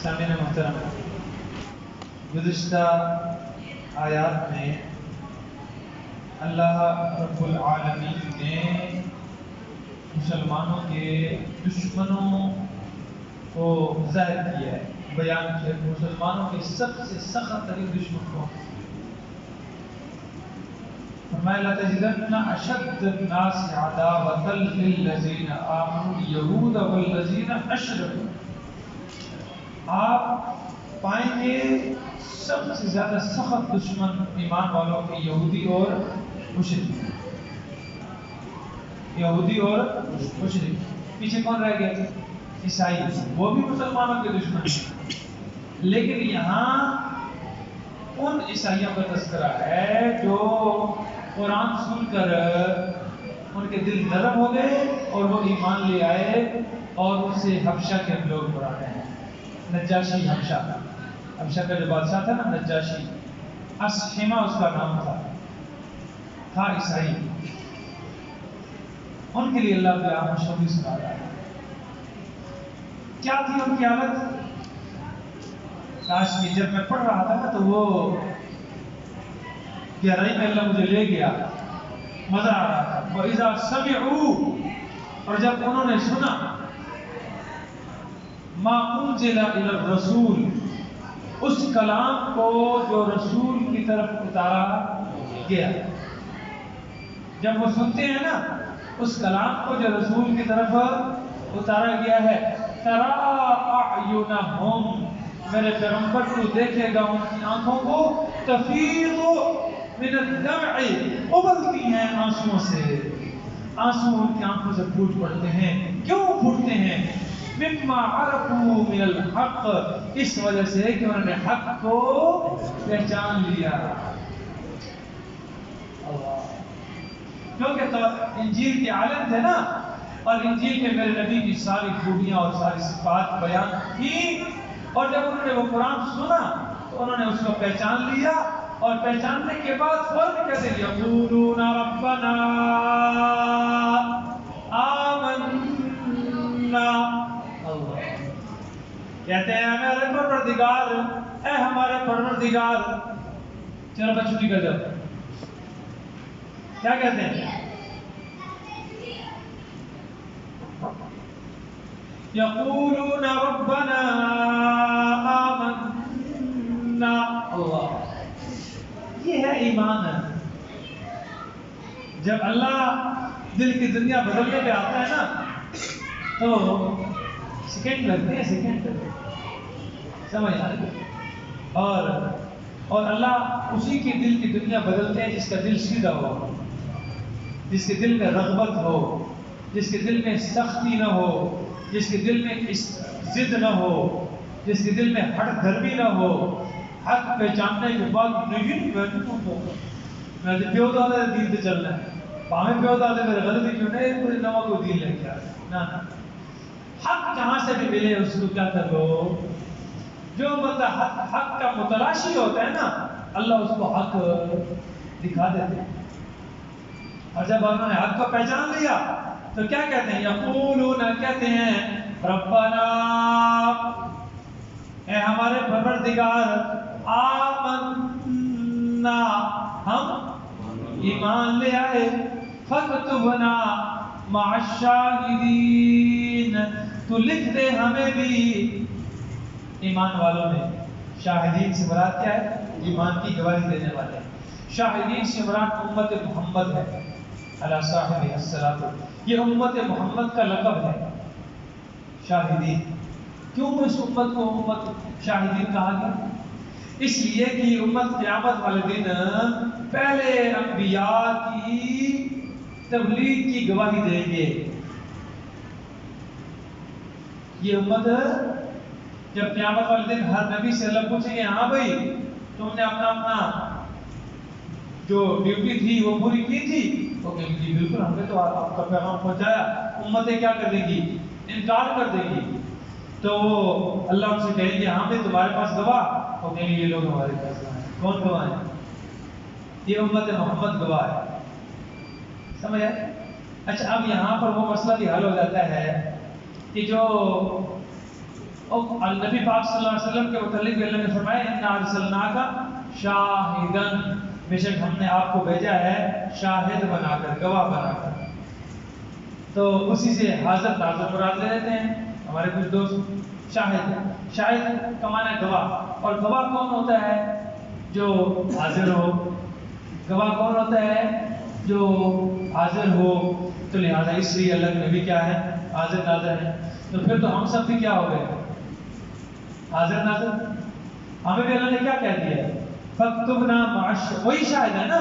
سامعین محترم، گزشتہ آیات میں اللہ رب العالمین نے مسلمانوں کے دشمنوں کو ظاہر کیا ہے، بیان کیا کہ مسلمانوں کے سب سے سخت ترین دشمن کو فرمایا لَتَجِدَنَّ أَشَدَّ النَّاسِ عَدَاوَةً لِلَّذِينَ آمَنُوا الْيَهُودَ وَالَّذِينَ أَشْرَكُوا۔ آپ پائیں گے سب سے زیادہ سخت دشمن ایمان والوں کے یہودی اور مشرک، یہودی اور مشرک۔ پیچھے کون رہ گئے؟ عیسائی، وہ بھی مسلمانوں کے دشمن ہیں، لیکن یہاں ان عیسائیوں کا تذکرہ ہے جو قرآن سن کر ان کے دل نرم ہو گئے اور وہ ایمان لے آئے اور ان سے حبشہ کے لوگ بڑھاتے ہیں۔ نجاشی حبشہ کا جو بادشاہ تھا نا، نجاشی، اسحمہ اس کا نام تھا عیسائی۔ ان کے لیے اللہ تعالیٰ خوشخبری سنا رہا ہے۔ کیا تھی ان کی حالت؟ کاش کہ جب میں پڑھ رہا تھا نا تو وہ گہرائی میں اللہ مجھے لے گیا، مزہ آ رہا تھا۔ وَإِذَا سَمِعُوا، اور جب انہوں نے سنا، مَا أُنزِلَ إِلَى الرَّسُولِ، اس کلام کو جو رسول کی طرف اتارا گیا۔ جب وہ سنتے ہیں نا اس کلام کو جو رسول کی طرف اتارا گیا ہے، تَرَىٰ أَعْيُنَهُمْ، میرے پیغمبر کو دیکھے گا ان کی آنکھوں کو، تفیض من الدمع، ابلتی ہیں آنسوؤں سے، آنسو ان کی آنکھوں سے پھوٹ پڑتے ہیں۔ کیوں پھوٹتے ہیں؟ مما عرفوا من الحق، اس وجہ سے کہ انہوں نے حق کو پہچان لیا۔ کیونکہ تو انجیل کے عالم تھے نا، اور انجیل میں میرے نبی کی ساری خوبیاں اور ساری صفات بیان تھی، اور جب انہوں نے وہ قرآن سنا تو انہوں نے اس کو پہچان لیا، اور پہچاننے کے بعد فوراً کہتے ہیں یقولون ربنا آمنا، کہتے ہیں ہمارے پروردگار، اے ہمارے پروردگار، چلو بس چھٹی کر جاؤ۔ کیا کہتے ہیں؟ یقولون ربنا آمنا، اللہ، یہ ہے ایمان ہے۔ جب اللہ دل کی دنیا بدلنے پہ آتا ہے نا تو سیکنڈ لگتے ہیں، سیکنڈ سمجھ آئے، اور اللہ اسی کی دل کی دنیا بدلتے ہیں جس کا دل سیدھا ہو، جس کے دل میں رغبت ہو، جس کے دل میں سختی نہ ہو، جس کے دل میں ضد نہ ہو، جس کے دل میں ہٹ دھرمی نہ ہو۔ حق پہچاننے کے بعد نہیں میں پیو دادا دین پہ چلنا ہے، پاویں پیو دادا میرے غلطی کیوں نہیں، کوئی نوا کوئی دین لے کے آ نہ، حق جہاں سے بھی ملے اس کو کیا کرو۔ جو بندہ حق کا متلاشی ہوتا ہے نا، اللہ اس کو حق دکھا دیتے ہیں۔ اور جب انہوں نے حق کو پہچان لیا تو کیا کہتے ہیں؟ یقولون، کہتے ہیں ربنا، اے ہمارے پروردگار، آمنا، ہم ایمان لے آئے، فاکتبنا مع الشاہدین، تو لکھ دے ہمیں بھی ایمان والوں میں۔ شاہدین سے مراد کیا ہے؟ ایمان کی گواہی دینے والے۔ شاہدین سے مراد امت محمد ہے، علی صاحب الصلاۃ، یہ امت محمد کا لقب ہے شاہدین۔ کیوں اس امت کو امت شاہدین کہا گیا؟ اس لیے کہ یہ امت قیامت والے دن پہلے انبیاء کی تبلیغ کی گواہی دیں گے۔ یہ امت جب قیامت والے دن ہر نبی سے اللہ پوچھیں گے، ہاں بھائی تم نے اپنا جو ڈیوٹی تھی وہ پوری کی تھی؟ وہ کہیں گے بالکل، ہم نے تو آپ کا پیغام پہنچایا۔ امتیں کیا کر دیں گی؟ انکار کر دیں گی۔ تو اللہ ان سے کہیں گے، ہاں بھائی تمہارے پاس گواہ؟ وہ کہیں گے یہ لوگ ہمارے پاس گواہ ہیں۔ کون گواہ ہیں؟ یہ امت محمد گواہ ہے۔ سمجھ آئے؟ اچھا، اب یہاں پر وہ مسئلہ بھی حل ہو جاتا ہے کہ جو اور نبی پاک صلی اللہ علیہ وسلم کے متعلق بھی اللہ نے فرمایا اِنَّا أَرْسَلْنَاكَ شَاهِدًا، بے شک ہم نے آپ کو بھیجا ہے شاہد بنا کر، گواہ بنا کر۔ تو اسی سے حاضر ناظر مراد لے لیتے ہیں ہمارے کچھ دوست۔ شاہد کا معنی ہے گواہ، اور گواہ کون ہوتا ہے؟ جو حاضر ہو۔ گواہ کون ہوتا ہے؟ جو حاضر ہو۔ تو لہٰذا اس لیے اللہ کے نبی کیا ہے؟ حاضر ناظر ہے۔ تو پھر تو ہم سب بھی کیا ہو گئے؟ حاضر ناظر۔ ہمیں بھی اللہ نے کیا کہہ دیا؟ فَاكْتُبْنَا مَعَ، وہی شاہد ہے نا،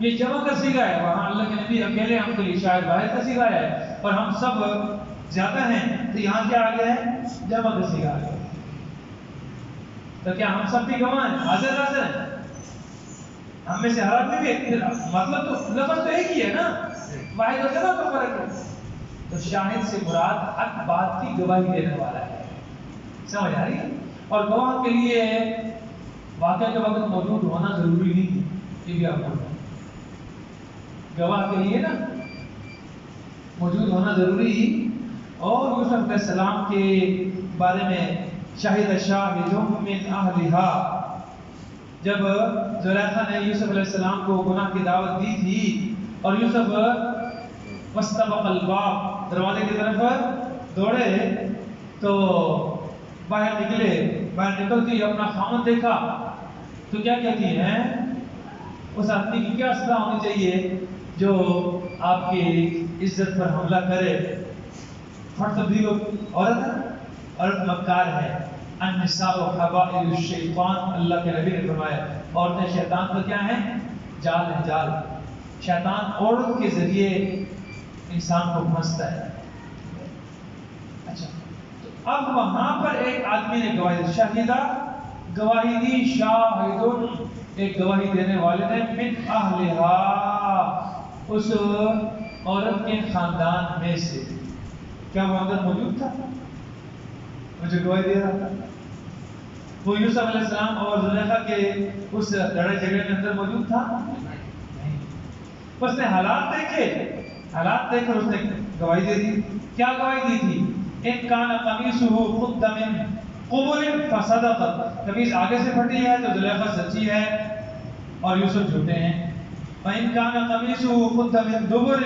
یہ جمع کا صیغہ ہے، وہاں اللہ کے نبی اکیلے ہم کے لیے شاہد واحد کا صیغہ ہے، اور ہم سب زیادہ ہیں، تو یہاں کیا آ گیا ہے؟ جمع کا صیغہ آ گیا۔ تو کیا ہم سب بھی گواہ ہیں، حاضر ناظر ہیں؟ ہم میں سے ہر آدمی بھی، مطلب تو لفظ تو ایک ہی ہے نا، واحد اور جمع کا فرق ہے۔ تو شاہد سے مراد حق بات کی گواہی دینے والا ہے، سمجھ آ رہی ہے؟ اور گواہ کے لیے واقعہ کے وقت موجود ہونا ضروری نہیں، یہ بھی آپ کو گواہ کے لیے نا موجود ہونا ضروری۔ اور یوسف علیہ السلام کے بارے میں شاہد شاہد من اہلہا، جب زلیخا نے یوسف علیہ السلام کو گناہ کی دعوت دی تھی اور یوسف واستبق الباب، دروازے کی طرف دوڑے، تو باہر نکلے، باہر نکلتے ہی اپنا خامن دیکھا تو کیا کہتی ہیں؟ اس آدمی کی کیا صدا ہونی چاہیے جو آپ کی عزت پر حملہ کرے؟ فرد بھی عورت مکار ہے۔ النساء حبائل الشیطان، اللہ کے نبی نے فرمایا عورتیں شیطان کا کیا ہیں؟ جال ہے، جال۔ شیطان عورت کے ذریعے انسان کو پھنستا ہے۔ اچھا، تو اب وہاں پر ایک آدمی نے گواہی دی، شاہدہ گواہی دی، شاہدن ایک گواہی دینے والے نے، من اہلہا اس عورت کے خاندان میں سے۔ کیا وہ اندر موجود تھا؟ مجھے گواہی دے رہا تھا؟ وہ یوسف علیہ السلام اور زلیخا کے اس لڑائی جھگڑے میں اندر موجود تھا؟ نہیں۔ اس نے حالات دیکھے، حالات دیکھ کر اس نے گواہی دے دی۔ کیا گواہی دی تھی؟ ان کان قمیصہ قد من قبل فصدقت، قمیص آگے سے پھٹی ہے تو زلیخا سچی ہے اور یوسف جھوٹے ہیں۔ فَإِن كَانَ قَمِيصُهُ قُدَّ مِن دُبُرٍ،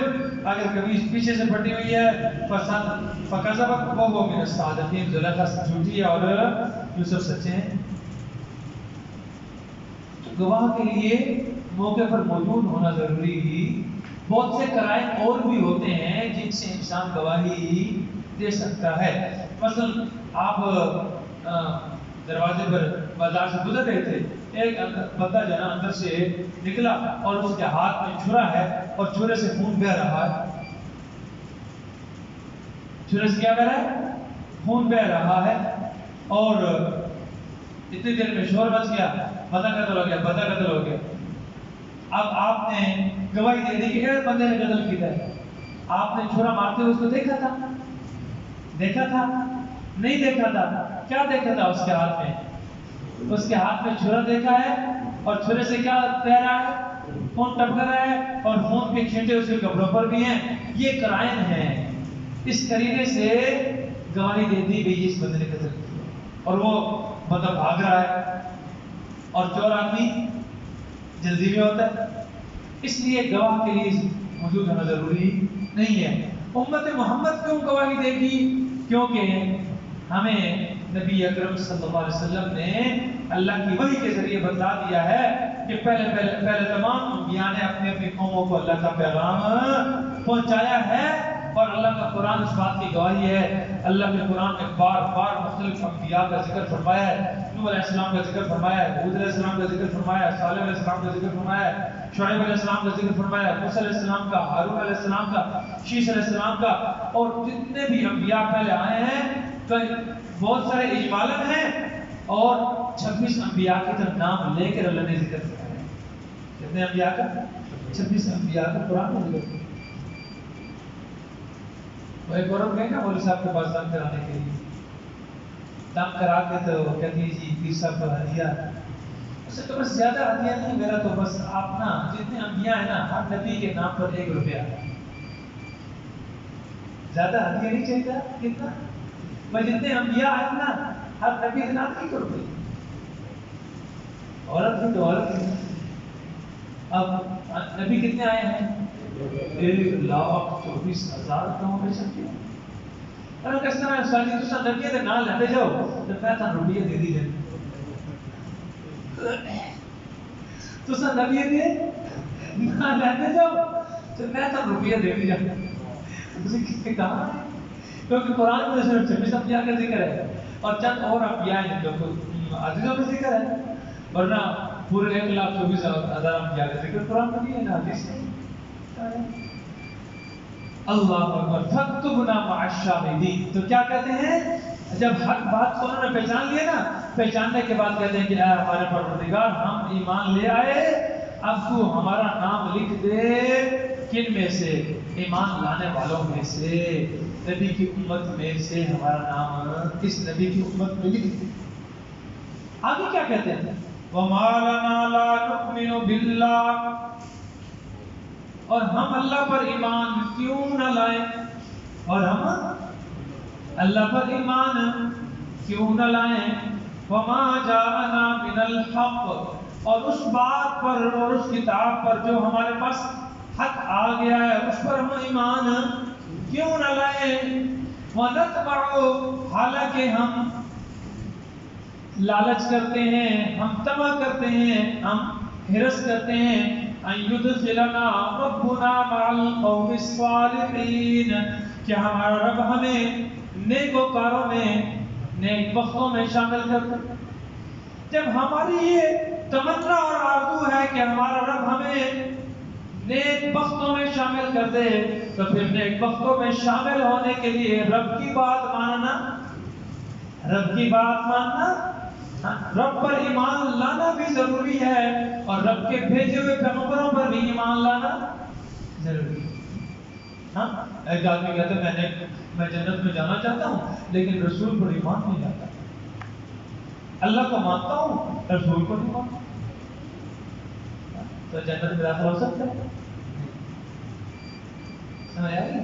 اگر قمیص پیچھے سے پھٹی ہوئی ہے فَكَذَبَتْ وَهُوَ مِنَ الصَّادِقِينَ، زلیخا جھوٹی ہے اور یوسف سچے ہیں۔ گواہ کے لیے موقع پر موجود ہونا ضروری ہی۔ بہت سے قرائن اور بھی ہوتے ہیں جن سے انسان گواہی دے سکتا ہے۔ مثلا آپ دروازے پر بازار سے گزر رہے تھے، ایک بندہ جو ہے نا اندر سے نکلا اور اس کے ہاتھ میں چھرا ہے اور چھرے سے خون بہہ رہا ہے۔ چھرے سے کیا بہہ رہا ہے؟ خون بہہ رہا ہے۔ اور اتنی دیر میں شور بچ گیا، بندہ قتل ہو گیا، بندہ قتل ہو گیا۔ اب آپ نے گواہی دے دی کہ ایک بندے نے قتل کیا ہے۔ آپ نے چھرا مارتے ہوئے اس کو دیکھا تھا؟ دیکھا تھا؟ نہیں دیکھا تھا۔ کیا دیکھا تھا اس کے ہاتھ میں؟ اس کے ہاتھ میں چھرا دیکھا ہے اور چھرے سے کیا بہہ رہا ہے؟ خون ٹپک رہا ہے اور خون کے چھینٹے اس کے کپڑوں پر بھی ہیں۔ یہ قرائن ہیں، اس قرینے سے گواہی دے دی گئی اس بندے نے قتل کیا، اور وہ بندہ بھاگ رہا ہے اور چور آدمی جلدی میں ہوتا ہے۔ اس لیے گواہ کے لیے موجود ہونا ضروری نہیں ہے۔ امت محمد کیوں گواہی دے گی؟ کیونکہ ہمیں نبی اکرم صلی اللہ علیہ وسلم نے اللہ کی وحی کے ذریعے بتا دیا ہے کہ پہلے تمام انبیاء نے اپنی اپنی قوموں کو اللہ کا پیغام پہنچایا ہے، اور اللہ کا قرآن اس بات کی گواہی ہے۔ اللہ کے قرآن میں بار بار مختلف انبیاء کا ذکر فرمایا ہے، نوح علیہ السلام کا ذکر فرمایا ہے، ہود علیہ السلام کا ذکر فرمایا ہے، صالح علیہ السلام کا ذکر فرمایا ہے، شعیب علیہ السلام کا ذکر فرمایا ہے، موسیٰ علیہ السلام کا، ہارون علیہ السلام کا، شیش علیہ السلام کا، اور جتنے بھی انبیاء پہلے آئے ہیں بہت سارے اجمالاً ہیں، اور 26 انبیاء کی طرف نام لے کر اللہ نے ذکر کیا ہے۔ کتنے انبیاء کا؟ 26 انبیاء کا قرآن میں ذکر کیا۔ وہ ایک عورت گئے نا مولوی صاحب کے پاس دم کرانے کے لیے، دم کرا کے تو کہتی ہے جی پیر صاحب کا ہدیہ، اسے تو بس زیادہ ہدیہ نہیں، میرا تو بس آپ نا جتنے انبیاء ہیں نا ہر نبی کے نام پر 1 روپیہ، زیادہ ہدیہ نہیں چاہیے۔ کتنا؟ میں جتنے انبیاء ہیں نا ہر نبی جنات کی کرو گئی عورت بھی تو عورت ہی. اب نبی کتنے آئے ہیں؟ 1,24,000 کہوں بے سکتے ہیں. اور کس طرح سوالی تو سن نبی دے نال لیتے جاؤ تو میں تھا روٹیاں دے دی جائے تو سن نبی دے نال لیتے جاؤ تو میں تھا روٹیاں دے دی جائے. تسی کتنے کہا کیونکہ قرآن میں صرف 26 انبیاء کا ذکر ہے اور چند اور انبیاء ہیں جو عزیزوں کا ذکر ہے ورنہ پورے 1,24,000 انبیاء کا ذکر قرآن میں نہیں ہے نا حدیث میں. اللہ اکبر فاکتبنا مع الشاہدین. تو کیا کہتے ہیں جب حق بات کو انہوں نے پہچان لیا نا پہچاننے کے بعد کہتے ہیں کہ اے ہمارے پروردگار ہم ایمان لے آئے اب تو ہمارا نام لکھ دے کن میں سے ایمان لانے والوں میں سے نبی کی امت میں سے ہمارا نام اس نبی کی امت میں لکھ دے. آگے کیا کہتے ہیں وَمَا لَنَا لَا نُؤْمِنُ بِاللَّهِ اور ہم اللہ پر ایمان کیوں نہ لائیں اور ہم اللہ پر ایمان کیوں نہ لائیں وَمَا جَاءَنَا مِنَ الْحَقِّ اور اس بات پر اور اس کتاب پر جو ہمارے پاس حق آ گیا ہے اس پر ہم ایمان کیوں نہ لائیں وَنَتْبَعُ حالانکہ ہم لالچ کرتے ہیں ہم طمع کرتے ہیں ہم حرص کرتے ہیں ان یدخلنا ربنا مع القوم الصالحین کہ ہمارا رب ہمیں نیکوکاروں میں نیک بختوں میں شامل کر دے. جب ہماری یہ تمنا اور آرزو ہے کہ ہمارا رب ہمیں نیک بختوں میں شامل کر دے تو پھر نیک بختوں میں شامل ہونے کے لیے رب کی بات ماننا رب پر ایمان لانا بھی ضروری ہے اور رب کے بھیجے ہوئے پیغمبروں پر بھی ایمان لانا ضروری ہے. ہاں ایک آدمی کہتا ہے میں جنت میں جانا چاہتا ہوں لیکن رسول پر ایمان نہیں لاتا. اللہ کو مانتا ہوں رسول کو نہیں مانتا تو جنت میں داخل ہو سکتا ہے. سمجھ آ گئی؟